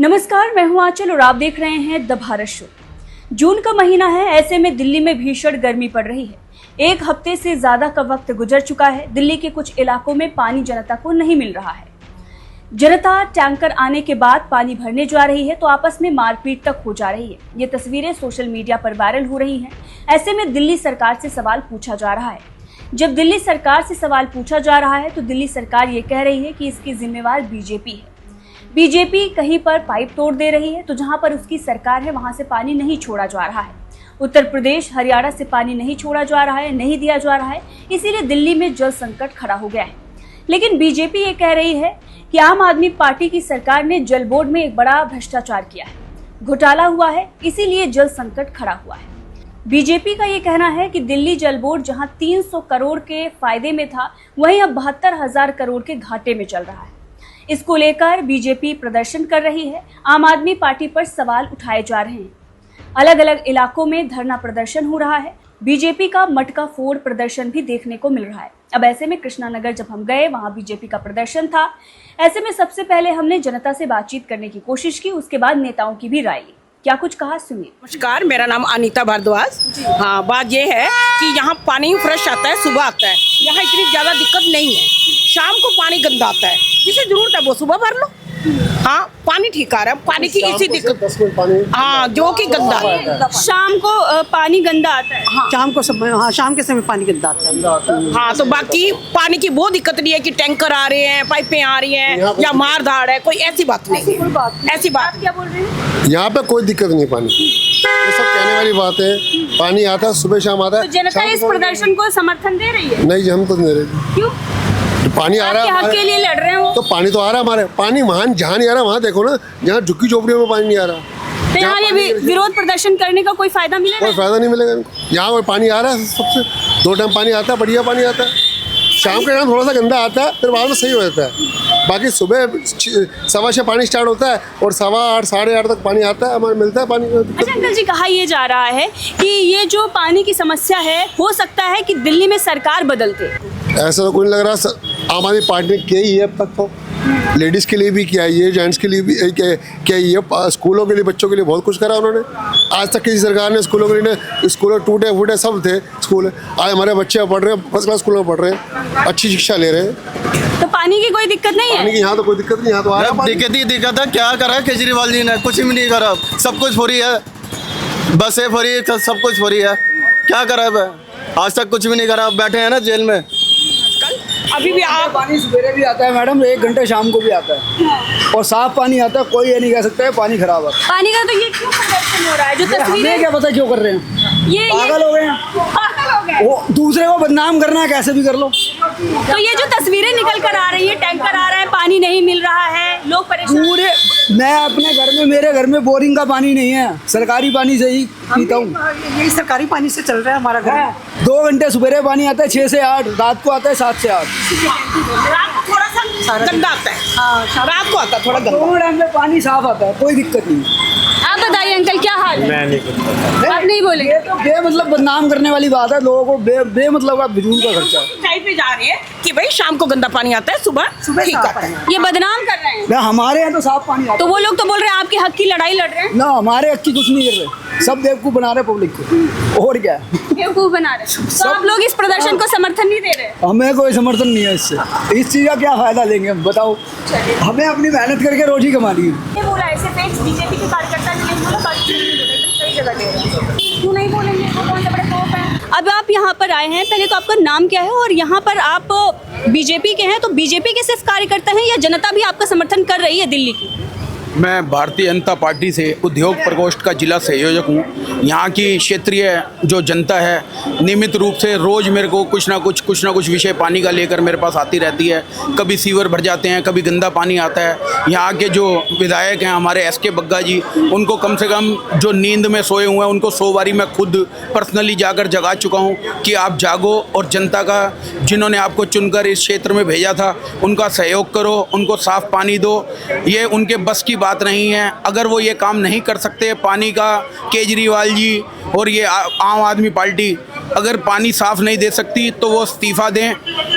नमस्कार, मैं हूं आंचल और आप देख रहे हैं द भारत शो। जून का महीना है, ऐसे में दिल्ली में भीषण गर्मी पड़ रही है। एक हफ्ते से ज्यादा का वक्त गुजर चुका है। दिल्ली के कुछ इलाकों में पानी जनता को नहीं मिल रहा है। जनता टैंकर आने के बाद पानी भरने जा रही है तो आपस में मारपीट तक हो जा रही है। ये तस्वीरें सोशल मीडिया पर वायरल हो रही हैं। ऐसे में दिल्ली सरकार से सवाल पूछा जा रहा है। जब दिल्ली सरकार से सवाल पूछा जा रहा है तो दिल्ली सरकार ये कह रही है कि इसकी जिम्मेवार बीजेपी है। बीजेपी कहीं पर पाइप तोड़ दे रही है तो जहां पर उसकी सरकार है वहां से पानी नहीं छोड़ा जा रहा है। उत्तर प्रदेश, हरियाणा से पानी नहीं छोड़ा जा रहा है, नहीं दिया जा रहा है, इसीलिए दिल्ली में जल संकट खड़ा हो गया है। लेकिन बीजेपी ये कह रही है कि आम आदमी पार्टी की सरकार ने जल बोर्ड में एक बड़ा भ्रष्टाचार किया है, घोटाला हुआ है, इसीलिए जल संकट खड़ा हुआ है। बीजेपी का ये कहना है कि दिल्ली जल बोर्ड जहां 300 करोड़ के फायदे में था, वहीं अब 72,000 करोड़ के घाटे में चल रहा है। इसको लेकर बीजेपी प्रदर्शन कर रही है। आम आदमी पार्टी पर सवाल उठाए जा रहे हैं। अलग अलग इलाकों में धरना प्रदर्शन हो रहा है। बीजेपी का मटका फोड़ प्रदर्शन भी देखने को मिल रहा है। अब ऐसे में कृष्णानगर जब हम गए, वहां बीजेपी का प्रदर्शन था। ऐसे में सबसे पहले हमने जनता से बातचीत करने की कोशिश की, उसके बाद नेताओं की भी राय ली। क्या कुछ कहा, सुनिए। नमस्कार, मेरा नाम अनीता भारद्वाज। हाँ, बात ये है कि यहाँ पानी फ्रेश आता है, सुबह आता है। यहाँ इतनी ज़्यादा दिक्कत नहीं है। शाम को पानी गंदा आता है, जिसे जरूरत है वो सुबह भर लो। हाँ, पानी ठीक आ रहा है, पानी की इसी दिक्कत। हाँ, जो कि गंदा है। शाम को पानी गंदा आता है। हाँ, शाम को समय, हाँ शाम के समय पानी गंदा आता है। हाँ, तो बाकी पानी की वो दिक्कत नहीं है कि टैंकर आ रहे हैं, पाइपें आ रही हैं या मार धाड़ है, कोई ऐसी बात नहीं है। ऐसी बात क्या बोल रहे हैं? यहाँ पे कोई दिक्कत नहीं पानी की। ये सब कहने वाली बात है। पानी आता है, सुबह शाम आता है। तो जनता इस प्रदर्शन को समर्थन दे रही है? नहीं, हम तो नहीं दे रहे। क्यों? पानी आ रहा है हक के लिए लड़ रहे हो तो पानी तो आ रहा है हमारे। पानी वहाँ जहाँ नहीं आ रहा वहाँ देखो ना, जहाँ झुग्गी झोपड़ियों में पानी नहीं आ रहा। तो यहाँ ये विरोध प्रदर्शन करने का कोई फायदा मिलेगा? कोई फायदा नहीं मिलेगा इनको। यहाँ पानी आ रहा है, सबसे 2 टाइम पानी आता है, बढ़िया पानी आता है। शाम के टाइम थोड़ा सा गंदा आता है, फिर बाद में सही हो जाता है। बाकी सुबह 6:15 पानी स्टार्ट होता है और 7:15 साढ़े 8 तक पानी आता है, हमारे मिलता है पानी। अच्छा अंकल जी, कहा यह जा रहा है कि ये जो पानी की समस्या है, हो सकता है कि दिल्ली में सरकार बदलते। ऐसा तो कोई नहीं लग रहा। आम आदमी पार्टी ने किया ही है अब तक तो। लेडीज़ के लिए भी किया है, जेंट्स के लिए भी किया ही है। स्कूलों के लिए, बच्चों के लिए बहुत कुछ करा उन्होंने। आज तक किसी सरकार ने स्कूलों के लिए, स्कूलों टूटे फूटे सब थे स्कूल। आज हमारे बच्चे पढ़ रहे हैं, फर्स्ट क्लास स्कूलों में पढ़ रहे हैं, अच्छी शिक्षा ले रहे हैं। तो पानी की कोई दिक्कत नहीं है? पानी की यहाँ तो कोई दिक्कत नहीं। यहाँ तो आ रहा है। दिक्कत ही दिक्कत है। क्या करा केजरीवाल जी ने? कुछ भी नहीं करा। सब कुछ फ्री है, बसें फ्री, सब कुछ फ्री है। क्या करा है? आज तक कुछ भी नहीं करा। बैठे हैं ना जेल में। अभी भी आप पानी सवेरे भी आता है मैडम, 1 घंटे शाम को भी आता है और साफ पानी आता है। कोई ये नहीं कह सकता है पानी खराब है। पानी का तो ये क्यों प्रदर्शन हो रहा है? जो हमें तस्वीरें, क्या पता क्यों कर रहे हैं? ये पागल हो गए हैं। पागल हो गए। वो दूसरे को बदनाम करना है, कैसे भी कर लो। तो ये जो तस्वीरें निकल कर आ रही है, टैंकर आ रहा है, पानी नहीं मिल रहा है, लोग परेशान। पूरे मैं अपने घर में, मेरे घर में बोरिंग का पानी नहीं है, सरकारी पानी से ही पीता हूँ। यही सरकारी पानी से चल रहा है हमारा घर। 2 घंटे सवेरे पानी आता है 6 से 8, रात को आता है 7 से 8। रात को थोड़ा सा गंदा आता है। हाँ, रात को आता है थोड़ा गंदा। दोनों टाइम में पानी साफ आता है, कोई दिक्कत नहीं। आप बताइए अंकल, क्या हाल है? मैं नहीं आप नहीं बोलेंगे? ये तो बेमतलब बदनाम करने वाली बात है। लोगों को बेमतलब का बिजूल का खर्चा है। ऊंचाई पे जा रहे हैं कि भाई शाम को गंदा पानी आता है, सुबह ठीक आता है। ये बदनाम कर रहे हैं। ना हमारे यहाँ तो साफ पानी आता तो वो लोग तो बोल रहे हैं आपके हक की लड़ाई लड़ रहे हैं। ना हमारे हक की कुछ नहीं कर रहे, सब बेवकूफ बना रहे पब्लिक को। और क्या, बेवकूफ बना रहे हैं। तो आप लोग इस प्रदर्शन को समर्थन नहीं दे रहे? हमें कोई समर्थन नहीं है इससे। इस चीज़ का क्या फायदा लेंगे हम, बताओ। हमें अपनी मेहनत करके रोजी कमानी है। ये बोला ऐसे फेक बीजेपी के कार्यकर्ता ने नहीं बोला, बाकी सही जगह दे रहे हैं। क्यों नहीं बोलेंगे? वो कौन से बड़े खौफ हैं? अब आप यहाँ पर आए हैं, पहले तो आपका नाम क्या है और यहाँ पर आप बीजेपी के हैं, तो बीजेपी के सिर्फ कार्यकर्ता हैं या जनता भी आपका समर्थन कर रही है दिल्ली की? मैं भारतीय जनता पार्टी से उद्योग प्रकोष्ठ का जिला संयोजक हूँ। यहाँ की क्षेत्रीय जो जनता है नियमित रूप से रोज़ मेरे को कुछ ना कुछ विषय पानी का लेकर मेरे पास आती रहती है। कभी सीवर भर जाते हैं, कभी गंदा पानी आता है। यहाँ के जो विधायक हैं हमारे SK बग्गा जी, उनको कम से कम जो नींद में सोए हुए हैं उनको 100 बारी मैं खुद पर्सनली जाकर जगा चुका हूँ कि आप जागो और जनता का, जिन्होंने आपको चुनकर इस क्षेत्र में भेजा था, उनका सहयोग करो, उनको साफ़ पानी दो। ये उनके बस की बात नहीं है। अगर वो ये काम नहीं कर सकते पानी का, केजरीवाल जी और ये आम आदमी पार्टी अगर पानी साफ़ नहीं दे सकती तो वो इस्तीफ़ा दें,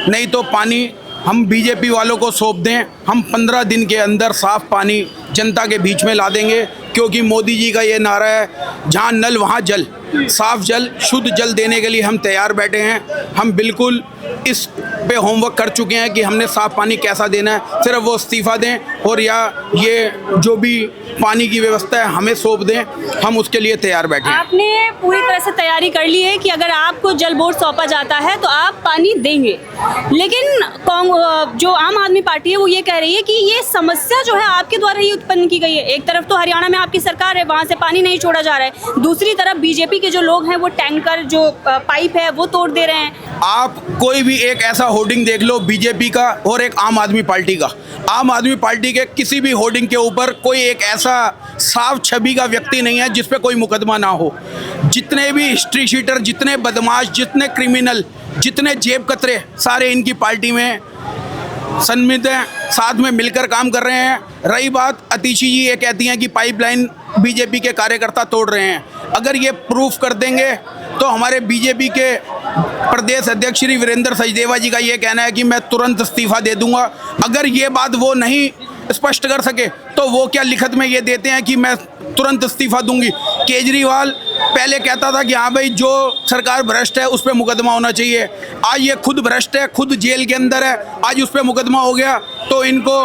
नहीं तो पानी हम बीजेपी वालों को सौंप दें, हम 15 दिन के अंदर साफ पानी जनता के बीच में ला देंगे, क्योंकि मोदी जी का ये नारा है, जहाँ नल वहाँ जल, साफ जल, शुद्ध जल देने के लिए हम तैयार बैठे हैं। हम बिल्कुल इस पे होमवर्क कर चुके हैं कि हमने साफ पानी कैसा देना है, सिर्फ वो इस्तीफ़ा दें और या ये जो भी पानी की व्यवस्था है हमें सौंप दें, हम उसके लिए तैयार बैठे हैं। आपने पूरी तरह से तैयारी कर ली है कि अगर आपको जल बोर्ड सौंपा जाता है तो आप पानी देंगे, लेकिन जो आम आदमी पार्टी है वो ये कह रही है कि ये समस्या जो है आपके द्वारा ही उत्पन्न की गई है। एक तरफ तो हरियाणा में आपकी सरकार है, वहाँ से पानी नहीं छोड़ा जा रहा है, दूसरी तरफ बीजेपी के जो लोग हैं वो टैंकर जो पाइप है वो तोड़ दे रहे हैं। आप कोई भी एक ऐसा होर्डिंग देख लो बीजेपी का और एक आम आदमी पार्टी का, आम आदमी पार्टी के किसी भी होर्डिंग के ऊपर कोई एक ऐसा साफ छवि का व्यक्ति नहीं है जिस पे कोई मुकदमा ना हो। जितने भी हिस्ट्री शीटर, जितने बदमाश, जितने क्रिमिनल, जितने जेब कतरे, सारे इनकी पार्टी में सन्मित हैं, साथ में मिलकर काम कर रहे हैं। रही बात अतिशी जी ये कहती हैं कि पाइपलाइन बीजेपी के कार्यकर्ता तोड़ रहे हैं, अगर ये प्रूफ कर देंगे तो हमारे बीजेपी के प्रदेश अध्यक्ष श्री वीरेंद्र सचदेवा जी का ये कहना है कि मैं तुरंत इस्तीफा दे दूंगा। अगर ये बात वो नहीं स्पष्ट कर सके तो वो क्या लिखित में ये देते हैं कि मैं तुरंत इस्तीफा दूंगी। केजरीवाल पहले कहता था कि हाँ भाई जो सरकार भ्रष्ट है उस पर मुकदमा होना चाहिए, आज ये खुद भ्रष्ट है, खुद जेल के अंदर है, आज उस पर मुकदमा हो गया तो इनको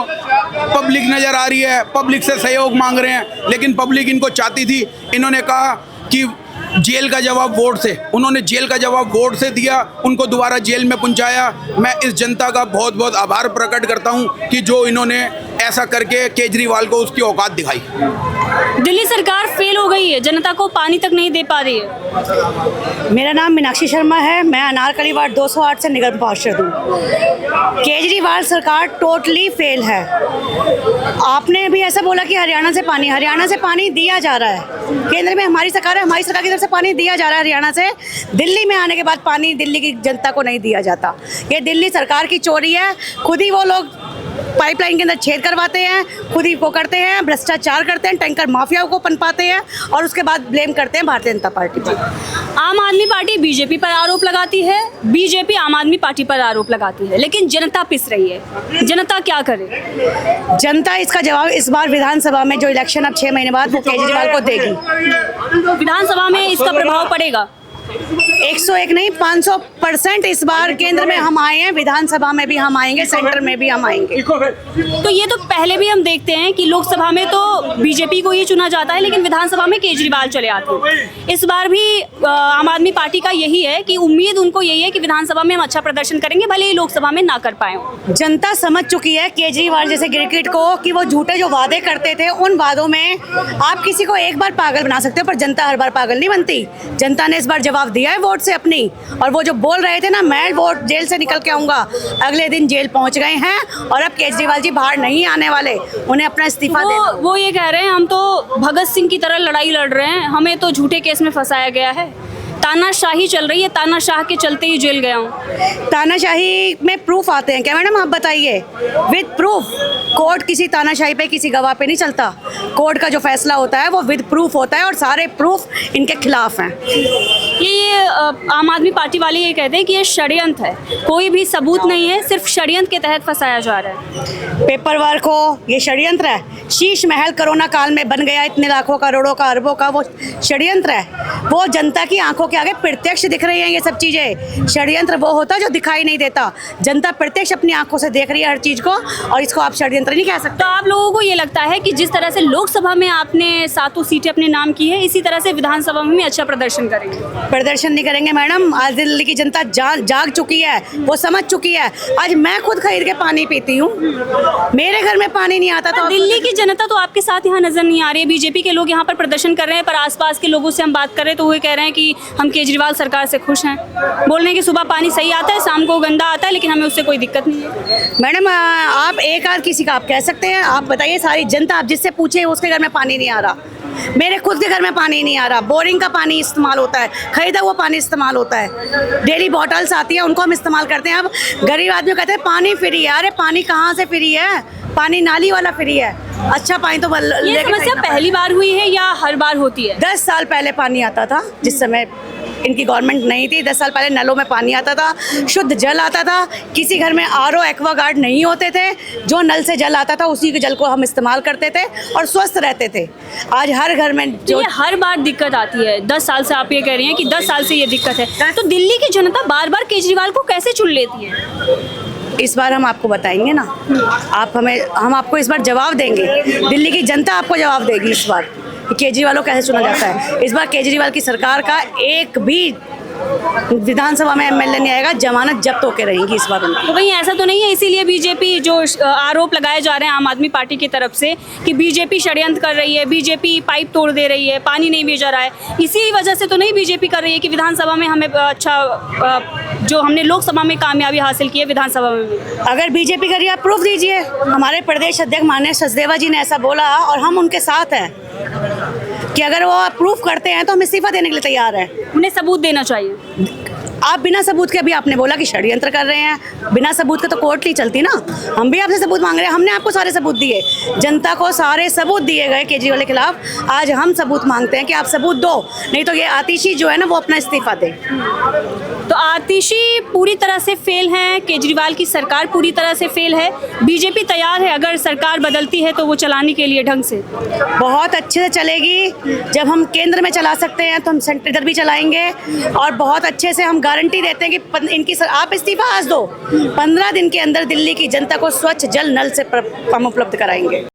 पब्लिक नज़र आ रही है, पब्लिक से सहयोग मांग रहे हैं। लेकिन पब्लिक इनको चाहती थी, इन्होंने कहा कि जेल का जवाब वोट से, उन्होंने जेल का जवाब वोट से दिया, उनको दोबारा जेल में पहुंचाया। मैं इस जनता का बहुत बहुत आभार प्रकट करता हूं कि जो इन्होंने ऐसा करके केजरीवाल को उसकी औकात दिखाई। दिल्ली सरकार फेल हो गई है, जनता को पानी तक नहीं दे पा रही है। मेरा नाम मीनाक्षी शर्मा है, मैं अनारकली वार्ड 208 से निगम पार्षद हूँ। केजरीवाल सरकार टोटली फेल है। आपने भी ऐसा बोला कि हरियाणा से पानी दिया जा रहा है, केंद्र में हमारी सरकार है, हमारी सरकार की तरफ से पानी दिया जा रहा है हरियाणा से। दिल्ली में आने के बाद पानी दिल्ली की जनता को नहीं दिया जाता, ये दिल्ली सरकार की चोरी है। खुद ही वो लोग पाइपलाइन के अंदर छेद करवाते हैं, खुद ही वो करते हैं, भ्रष्टाचार करते हैं, टैंकर माफियाओं को पनपाते हैं और उसके बाद ब्लेम करते हैं भारतीय जनता पार्टी पर। आम आदमी पार्टी बीजेपी पर आरोप लगाती है, बीजेपी आम आदमी पार्टी पर आरोप लगाती है, लेकिन जनता पिस रही है। जनता क्या करे? जनता इसका जवाब इस बार विधानसभा में जो इलेक्शन अब 6 महीने बाद वो केजरीवाल को देगी। विधानसभा में इसका प्रभाव पड़ेगा? 101 नहीं 500% इस बार केंद्र में हम आए हैं, विधानसभा में भी हम आएंगे, सेंटर में भी हम आएंगे। तो ये तो पहले भी हम देखते हैं कि लोकसभा में तो बीजेपी को ही चुना जाता है, लेकिन विधानसभा में केजरीवाल चले आते हैं। इस बार भी आम आदमी पार्टी का यही है कि उम्मीद उनको यही है कि विधानसभा में हम अच्छा प्रदर्शन करेंगे, भले ही लोकसभा में ना कर पाए हों। जनता समझ चुकी है केजरीवाल जैसे गिरगिट को कि वो झूठे जो वादे करते थे, उन वादों में आप किसी को एक बार पागल बना सकते हो, पर जनता हर बार पागल नहीं बनती। जनता ने इस बार जवाब दिया है वोट से अपनी, और वो जो बोल रहे थे ना मैं वोट जेल से निकल के आऊंगा, अगले दिन जेल पहुंच गए हैं और अब केजरीवाल जी बाहर नहीं आने वाले, उन्हें अपना इस्तीफा देना। वो ये कह रहे हैं हम तो भगत सिंह की तरह लड़ाई लड़ रहे हैं, हमें तो झूठे केस में फंसाया गया है, तानाशाही चल रही है, तानाशाह के चलते ही जेल गया हूँ। तानाशाही में प्रूफ आते हैं क्या मैडम, आप बताइए? With proof. कोर्ट किसी तानाशाही पे, किसी गवाह पे नहीं चलता। कोर्ट का जो फैसला होता है वो विद प्रूफ होता है और सारे प्रूफ इनके खिलाफ हैं। ये आम आदमी पार्टी वाले ये कहते हैं कि ये षड्यंत्र है, कोई भी सबूत नहीं है, सिर्फ षड्यंत्र के तहत फंसाया जा रहा है। पेपर वर्क हो, ये षड्यंत्र है। शीश महल कोरोना काल में बन गया, इतने लाखों करोड़ों का अरबों का, वो षड्यंत्र है। वो जनता की आंखों के आगे प्रत्यक्ष दिख रही हैं ये सब चीज़ें। षड्यंत्र वो होता है जो दिखाई नहीं देता, जनता प्रत्यक्ष अपनी आंखों से देख रही है हर चीज़ को, और इसको आप षड्यंत्र नहीं कह सकते। तो आप लोगों को ये लगता है कि जिस तरह से लोकसभा में आपने 7 सीटें अपने नाम की है, इसी तरह से विधानसभा में भी अच्छा प्रदर्शन करेंगे? प्रदर्शन नहीं करेंगे मैडम, आज दिल्ली की जनता जाग चुकी है, वो समझ चुकी है। आज मैं खुद खरीद के पानी पीती हूँ, मेरे घर में पानी नहीं आता। तो दिल्ली की जनता तो आपके साथ यहाँ नजर नहीं आ रही है। बीजेपी के लोग यहाँ पर प्रदर्शन कर रहे हैं, पर आसपास के लोगों से हम बात कर रहे हैं तो वो कह रहे हैं कि हम केजरीवाल सरकार से खुश हैं। बोल रहे हैं कि सुबह पानी सही आता है, शाम को गंदा आता है, लेकिन हमें उससे कोई दिक्कत नहीं है। मैडम आप एक आध किसी का आप कह सकते हैं, आप बताइए सारी जनता आप जिससे पूछे उसके घर में पानी नहीं आ रहा। मेरे खुद के घर में पानी नहीं आ रहा, बोरिंग का पानी इस्तेमाल होता है, खरीदा हुआ पानी इस्तेमाल होता है, डेली बॉटल्स आती है उनको हम इस्तेमाल करते हैं। अब गरीब आदमी कहते हैं पानी फ्री है, अरे पानी कहाँ से फ्री है, पानी नाली वाला फ्री है। अच्छा पानी तो ये समस्या पहली बार हुई है या हर बार होती है? 10 साल पहले पानी आता था, जिस समय इनकी गवर्नमेंट नहीं थी, 10 साल पहले नलों में पानी आता था, शुद्ध जल आता था, किसी घर में आरओ एक्वागार्ड नहीं होते थे, जो नल से जल आता था उसी के जल को हम इस्तेमाल करते थे और स्वस्थ रहते थे। आज हर घर में जो ये हर बार दिक्कत आती है, 10 साल से आप ये कह रही हैं कि 10 साल से ये दिक्कत है, तो दिल्ली की जनता बार बार केजरीवाल को कैसे चुन लेती है? इस बार हम आपको बताएंगे ना, हम आपको इस बार जवाब देंगे, दिल्ली की जनता आपको जवाब देगी इस बार कि केजरीवाल को कैसे चुना जाता है। इस बार केजरीवाल की सरकार का एक भी विधानसभा में एमएलए नहीं आएगा, जमानत जब्त होकर रहेंगी इस बार उनकी। तो कहीं ऐसा तो नहीं है इसीलिए बीजेपी जो आरोप लगाए जा रहे हैं आम आदमी पार्टी की तरफ से कि बीजेपी षड्यंत्र कर रही है, बीजेपी पाइप तोड़ दे रही है, पानी नहीं भेजा रहा है, इसी वजह से तो नहीं बीजेपी कर रही है कि विधानसभा में हमें अच्छा जो हमने लोकसभा में कामयाबी हासिल की है विधानसभा में? अगर बीजेपी करिए आप प्रूफ दीजिए। हमारे प्रदेश अध्यक्ष माननीय सचदेवा जी ने ऐसा बोला और हम उनके साथ हैं कि अगर वो प्रूफ करते हैं तो हम इस्तीफा देने के लिए तैयार हैं। उन्हें सबूत देना चाहिए। आप बिना सबूत के, अभी आपने बोला कि षड्यंत्र कर रहे हैं, बिना सबूत के तो कोर्ट नहीं चलती ना। हम भी आपसे सबूत मांग रहे हैं, हमने आपको सारे सबूत दिए, जनता को सारे सबूत दिए गए केजरीवाल के खिलाफ। आज हम सबूत मांगते हैं कि आप सबूत दो, नहीं तो ये आतिशी जो है ना वो अपना इस्तीफा दे। तो आतिशी पूरी तरह से फेल है, केजरीवाल की सरकार पूरी तरह से फेल है। बीजेपी तैयार है अगर सरकार बदलती है तो वो चलाने के लिए ढंग से? बहुत अच्छे से चलेगी। जब हम केंद्र में चला सकते हैं तो हम सेंटर इधर भी चलाएंगे और बहुत अच्छे से हम गारंटी देते हैं कि इनकी आप इस्तीफा आज दो, 15 दिन के अंदर दिल्ली की जनता को स्वच्छ जल नल से हम उपलब्ध कराएंगे।